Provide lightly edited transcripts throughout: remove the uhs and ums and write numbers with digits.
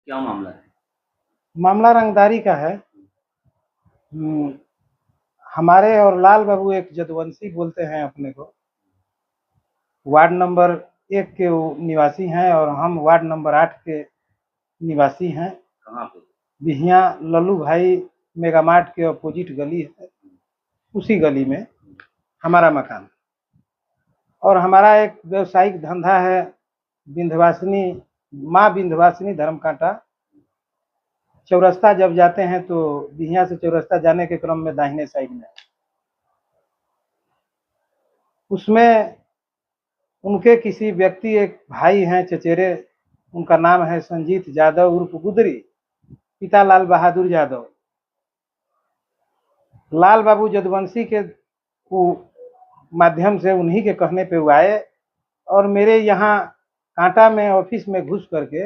क्या मामला है? मामला रंगदारी का है। हम्म, हमारे और लाल बाबू एक जदुवंशी बोलते हैं अपने को। वार्ड नंबर 1 के वो निवासी हैं और हम वार्ड नंबर 8 के निवासी हैं। कहाँ पे? बिहिया लल्लू भाई मेगा मार्ट के अपोजिट गली है, उसी गली में हमारा मकान। और हमारा एक व्यावसायिक धंधा है, विंध्यवासिनी माँ विंध्यवासिनी धर्मकांटा। चौरस्ता जब जाते हैं तो बिहिया से चौरस्ता जाने के क्रम में दाहिने साइड में, उसमें उनके किसी व्यक्ति, एक भाई हैं चचेरे, उनका नाम है संजीत यादव उर्फ गुदरी, पिता लाल बहादुर यादव। लाल बाबू जदुवंशी के वो माध्यम से उन्हीं के कहने पे वो आए और मेरे यहाँ कांटा में ऑफिस में घुस करके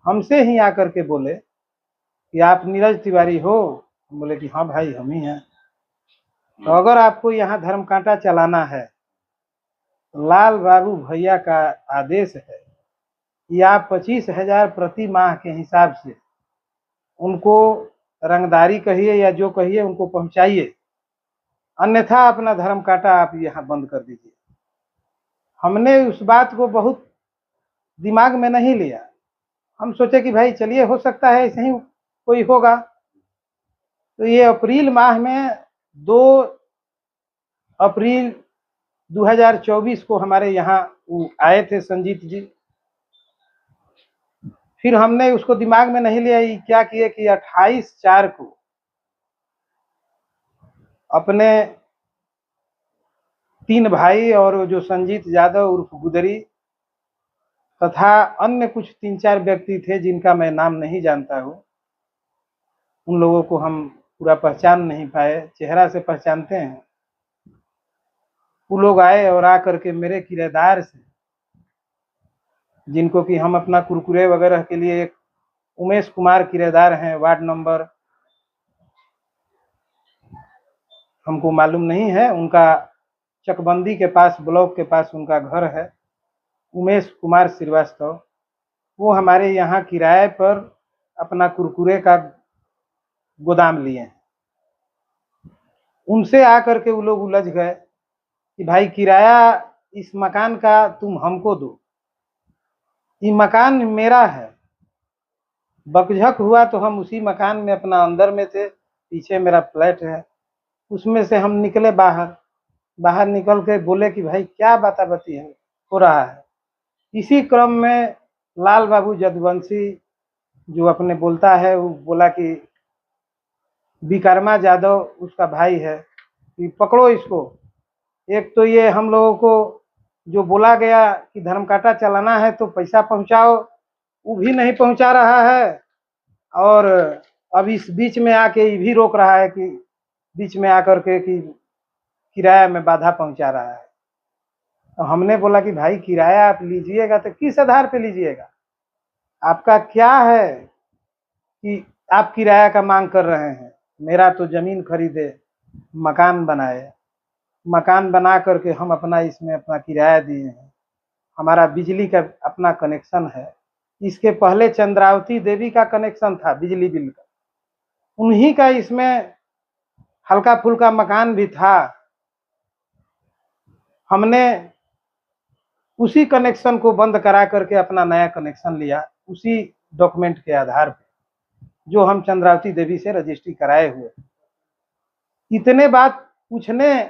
हमसे ही आकर के बोले कि आप नीरज तिवारी हो? हम बोले कि हाँ भाई हम ही हैं। तो अगर आपको यहाँ धर्मकांटा चलाना है, लाल बाबू भैया का आदेश है कि आप 25,000 प्रति माह के हिसाब से उनको रंगदारी कहिए या जो कहिए उनको पहुंचाइए, अन्यथा अपना धर्मकांटा आप यहाँ बंद कर दीजिए। हमने उस बात को बहुत दिमाग में नहीं लिया। हम सोचे कि भाई चलिए हो सकता है ऐसे ही कोई होगा। तो ये अप्रैल माह में 2 अप्रैल 2024 को हमारे यहाँ आए थे संजीत जी। फिर हमने उसको दिमाग में नहीं लिया, क्या किए कि 28/4 को अपने 3 भाई और जो संजीत यादव उर्फ गुदरी तथा अन्य कुछ 3-4 व्यक्ति थे जिनका मैं नाम नहीं जानता हूँ, उन लोगों को हम पूरा पहचान नहीं पाए, चेहरा से पहचानते हैं। वो लोग आए और आकर के मेरे किराएदार से, जिनको कि हम अपना कुरकुरे वगैरह के लिए, एक उमेश कुमार किराएदार हैं, वार्ड नंबर हमको मालूम नहीं है, उनका चकबंदी के पास, ब्लॉक के पास उनका घर है, उमेश कुमार श्रीवास्तव। वो हमारे यहाँ किराए पर अपना कुरकुरे का गोदाम लिए हैं। उनसे आकर के वो लोग उलझ गए कि भाई किराया इस मकान का तुम हमको दो, ये मकान मेरा है। बकझक हुआ तो हम उसी मकान में अपना अंदर में थे, पीछे मेरा फ्लैट है, उसमें से हम निकले बाहर। बाहर निकल के बोले कि भाई क्या बाताबती है हो रहा है। इसी क्रम में लाल बाबू जदुवंशी जो अपने बोलता है, वो बोला कि विकर्मा यादव उसका भाई है कि पकड़ो इसको। एक तो ये हम लोगों को जो बोला गया कि धर्मकांटा चलाना है तो पैसा पहुंचाओ, वो भी नहीं पहुंचा रहा है। और अब इस बीच में आके ये भी रोक रहा है कि बीच में आकर के कि किराया में बाधा पहुंचा रहा है। तो हमने बोला कि भाई किराया आप लीजिएगा तो किस आधार पे लीजिएगा? आपका क्या है कि आप किराया का मांग कर रहे हैं? मेरा तो जमीन खरीदे, मकान बनाए, मकान बना करके हम अपना इसमें अपना किराया दिए हैं। हमारा बिजली का अपना कनेक्शन है। इसके पहले चंद्रावती देवी का कनेक्शन था बिजली बिल का, उन्हीं का इसमें हल्का फुल्का मकान भी था। हमने उसी कनेक्शन को बंद करा करके अपना नया कनेक्शन लिया, उसी डॉक्यूमेंट के आधार पर जो हम चंद्रावती देवी से रजिस्ट्री कराए हुए। इतने बात पूछने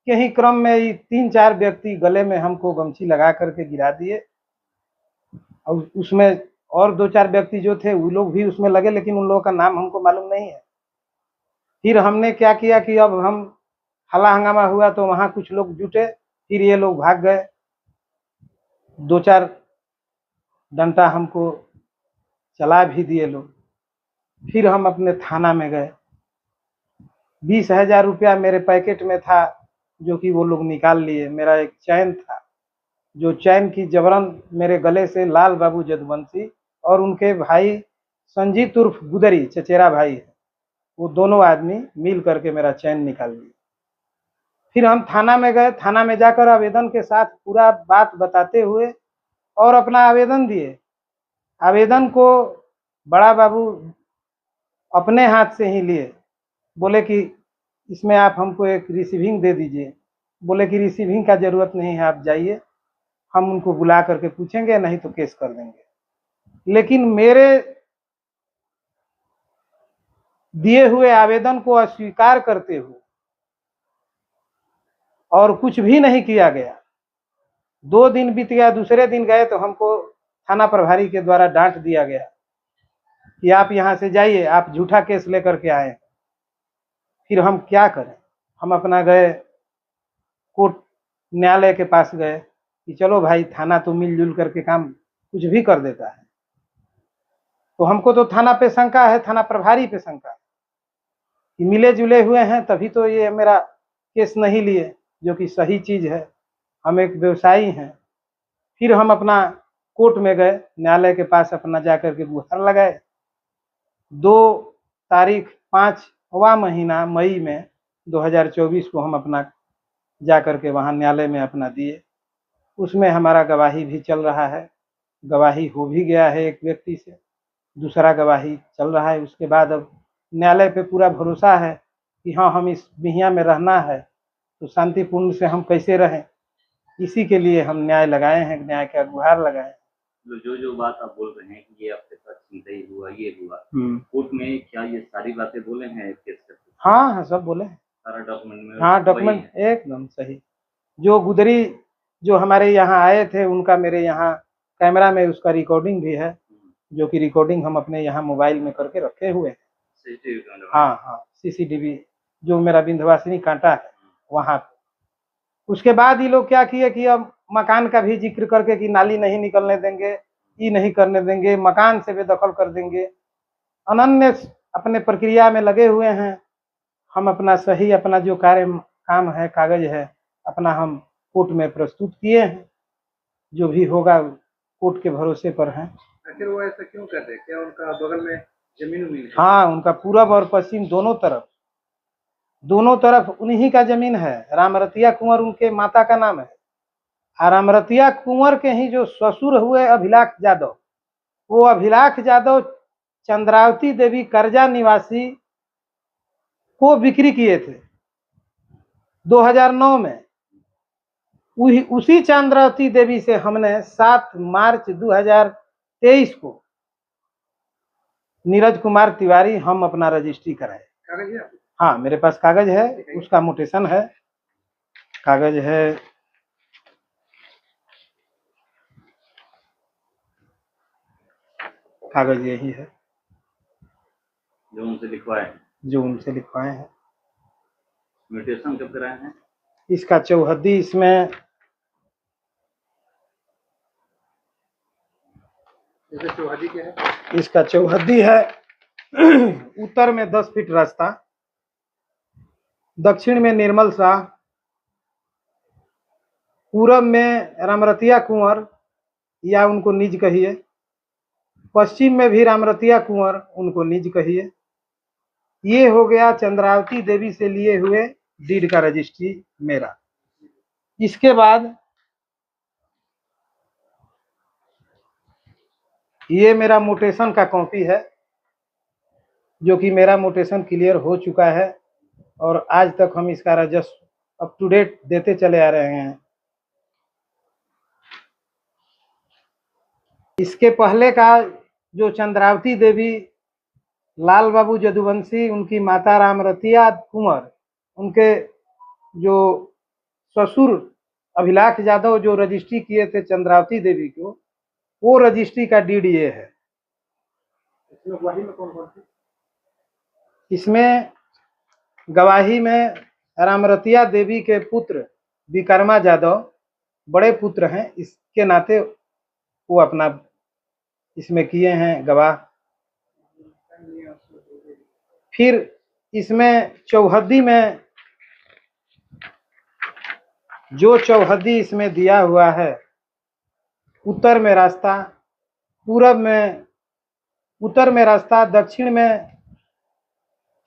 के ही क्रम में ये 3-4 व्यक्ति गले में हमको गमछी लगा करके गिरा दिए। और उसमें और 2-4 व्यक्ति जो थे वो लोग भी उसमें लगे, लेकिन उन लोगों का नाम हमको मालूम नहीं है। फिर हमने क्या किया कि अब हम हल्ला हंगामा हुआ तो वहां कुछ लोग जुटे, फिर ये लोग भाग गए। 2-4 डंडा हमको चला भी दिए लोग। फिर हम अपने थाना में गए। 20,000 रुपया मेरे पैकेट में था जो कि वो लोग निकाल लिए। मेरा एक चैन था, जो चैन की जबरन मेरे गले से लाल बाबू जदुवंशी और उनके भाई संजीत उर्फ गुदरी, चचेरा भाई है, वो दोनों आदमी मिल करके मेरा चैन निकाल लिए। फिर हम थाना में गए। थाना में जाकर आवेदन के साथ पूरा बात बताते हुए और अपना आवेदन दिए। आवेदन को बड़ा बाबू अपने हाथ से ही लिए, बोले कि इसमें आप हमको एक रिसीविंग दे दीजिए। बोले कि रिसीविंग का जरूरत नहीं है, आप जाइए, हम उनको बुला करके पूछेंगे, नहीं तो केस कर देंगे। लेकिन मेरे दिए हुए आवेदन को अस्वीकार करते हुए और कुछ भी नहीं किया गया। 2 दिन बीत गया, दूसरे दिन गए तो हमको थाना प्रभारी के द्वारा डांट दिया गया कि आप यहाँ से जाइए, आप झूठा केस लेकर के आए। फिर हम क्या करें? हम अपना गए कोर्ट, न्यायालय के पास गए कि चलो भाई, थाना तो मिलजुल करके काम कुछ भी कर देता है। तो हमको तो थाना पे शंका है, थाना प्रभारी पे शंका है कि मिले जुले हुए हैं तभी तो ये मेरा केस नहीं लिए, जो कि सही चीज है, हम एक व्यवसायी हैं। फिर हम अपना कोर्ट में गए, न्यायालय के पास अपना जाकर के गुहार लगाए। 5वां महीना मई में 2024 को हम अपना जा करके वहाँ न्यायालय में अपना दिए। उसमें हमारा गवाही भी चल रहा है, गवाही हो भी गया है एक व्यक्ति से, दूसरा गवाही चल रहा है। उसके बाद अब न्यायालय पे पूरा भरोसा है कि हाँ, हम इस बिहिया में रहना है तो शांतिपूर्ण से हम कैसे रहें, इसी के लिए हम न्याय लगाए हैं, न्याय का गुहार लगाए हैं। जो बात आप बोल रहे हैं कि ये आपके साथ छिनतई हुआ, ये हुआ, कोर्ट में क्या ये सारी बातें बोले हैं केस करते? हाँ हाँ, सब बोले हैं, सारा डॉक्यूमेंट में? हाँ, डॉक्यूमेंट एकदम सही। जो गुदरी जो हमारे यहाँ आए थे, उनका मेरे यहाँ कैमरा में उसका रिकॉर्डिंग भी है, जो कि रिकॉर्डिंग हम अपने यहाँ मोबाइल में करके रखे हुए हैं। CCTV camera? हाँ हाँ, सीसीटीवी जो मेरा विंध्यवासिनी कांटा है वहाँ पे। उसके बाद ये लोग क्या किए कि अब मकान का भी जिक्र करके कि नाली नहीं निकलने देंगे, ये नहीं करने देंगे, मकान से बेदखल कर देंगे। अनन्य अपने प्रक्रिया में लगे हुए हैं। हम अपना सही, अपना जो काम है, कागज है, अपना हम कोर्ट में प्रस्तुत किए हैं। जो भी होगा कोर्ट के भरोसे पर हैं। आखिर वो ऐसा क्यों कर रहे? क्या उनका बगल में जमीन उमीन है? हाँ, उनका पूरब और पश्चिम दोनों तरफ उन्हीं का जमीन है। रामरतिया कुंवर उनके माता का नाम है। और रामरतिया कुंवर के ही जो ससुर हुए अभिलाख यादव, वो अभिलाख यादव चंद्रावती देवी कर्जा निवासी को बिक्री किए थे 2009 में। उसी चंद्रावती देवी से हमने 7 मार्च 2023 को नीरज कुमार तिवारी हम अपना रजिस्ट्री कराए। कागज है? हाँ, मेरे पास कागज है, उसका मोटेशन है, कागज है। कागज यही है जो उनसे लिखवाए हैं। म्यूटेशन कब कराए हैं? इसका चौहद्दी इसमें चौहदी क्या है? इसका चौहद्दी है उत्तर में 10 फीट रास्ता, दक्षिण में निर्मल शाह, पूरब में रामरतिया कुंवर या उनको निज कहिए, पश्चिम में भी रामरतिया कुंवर, उनको निज कहिए। ये हो गया चंद्रावती देवी से लिए हुए डीड का रजिस्ट्री मेरा। इसके बाद ये मेरा मोटेशन का कॉपी है, जो कि मेरा मोटेशन क्लियर हो चुका है और आज तक हम इसका राजस्व अप टू डेट देते चले आ रहे हैं। इसके पहले का जो चंद्रावती देवी लाल बाबू जदुवंशी, उनकी माता रामरतिया कुंवर, उनके जो ससुर अभिलाख यादव जो रजिस्ट्री किए थे चंद्रावती देवी को, वो रजिस्ट्री का डीड ये है। इसमें गवाही में कौन कौन थे? इसमें गवाही में रामरतिया देवी के पुत्र विक्रमा यादव बड़े पुत्र हैं, इसके नाते वो अपना इसमें किए हैं गवाह। फिर इसमें चौहद्दी में जो चौहद्दी इसमें दिया हुआ है, उत्तर में रास्ता, उत्तर में रास्ता, दक्षिण में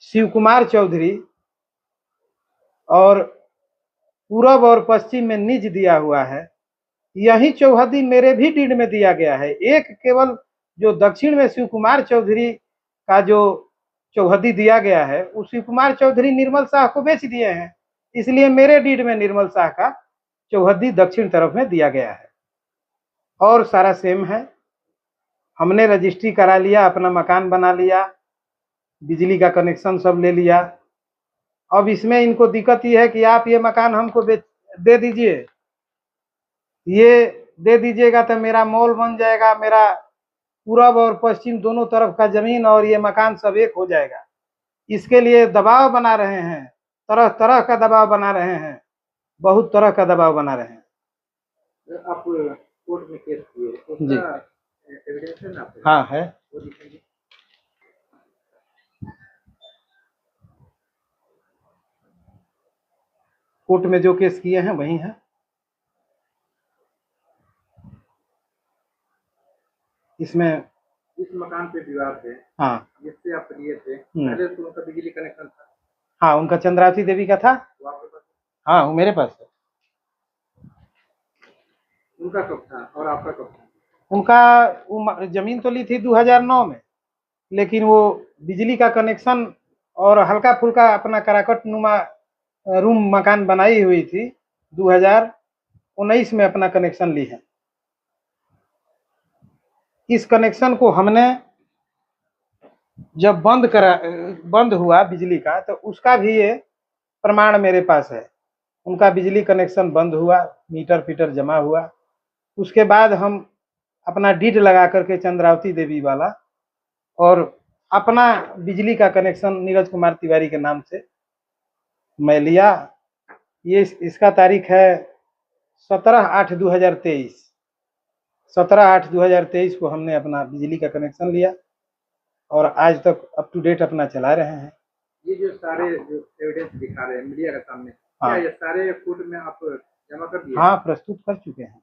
शिव कुमार चौधरी और पूरब और पश्चिम में निज दिया हुआ है। यही चौहद्दी मेरे भी डीड में दिया गया है। एक केवल जो दक्षिण में शिव कुमार चौधरी का जो चौहद्दी दिया गया है, उस शिव कुमार चौधरी निर्मल शाह को बेच दिए हैं, इसलिए मेरे डीड में निर्मल शाह का चौहद्दी दक्षिण तरफ में दिया गया है और सारा सेम है। हमने रजिस्ट्री करा लिया, अपना मकान बना लिया, बिजली का कनेक्शन सब ले लिया। अब इसमें इनको दिक्कत ये है कि आप ये मकान हमको दे दीजिए, ये दे दीजिएगा तो मेरा मॉल बन जाएगा, मेरा पूरब और पश्चिम दोनों तरफ का जमीन और ये मकान सब एक हो जाएगा। इसके लिए दबाव बना रहे हैं, तरह तरह का दबाव बना रहे हैं, बहुत तरह का दबाव बना रहे हैं। आप कोर्ट में केस किए, जी। उसका एविडेंस है ना आपके? हाँ है। वो दिखाइए। कोर्ट में जो केस किए हैं वही है। इसमें इस मकान पे विवाद है, हाँ जिससे आप लिए थे, पहले तो उनका बिजली कनेक्शन था, हाँ, उनका चंद्रावती देवी का था। वो आपके पास? हाँ, वो मेरे पास है। उनका कब था और आपका कब था? उनका जमीन तो ली थी 2009 में, लेकिन वो बिजली का कनेक्शन और हल्का फुल्का अपना कराकट नुमा रूम मकान बनाई हुई थी, 2019 में अपना कनेक्शन ली है। इस कनेक्शन को हमने जब बंद हुआ बिजली का, तो उसका भी ये प्रमाण मेरे पास है। उनका बिजली कनेक्शन बंद हुआ, मीटर फीटर जमा हुआ, उसके बाद हम अपना डीड लगा करके चंद्रावती देवी वाला और अपना बिजली का कनेक्शन नीरज कुमार तिवारी के नाम से मैं लिया। ये इसका तारीख है 17/8/2023। 17/8/2023 को हमने अपना बिजली का कनेक्शन लिया और आज तक अप टू डेट अपना चला रहे हैं। ये जो सारे जो एविडेंस दिखा रहे हैं मीडिया के सामने, हाँ। क्या ये सारे कोर्ट में आप जमा कर दिए? हाँ, प्रस्तुत कर चुके हैं।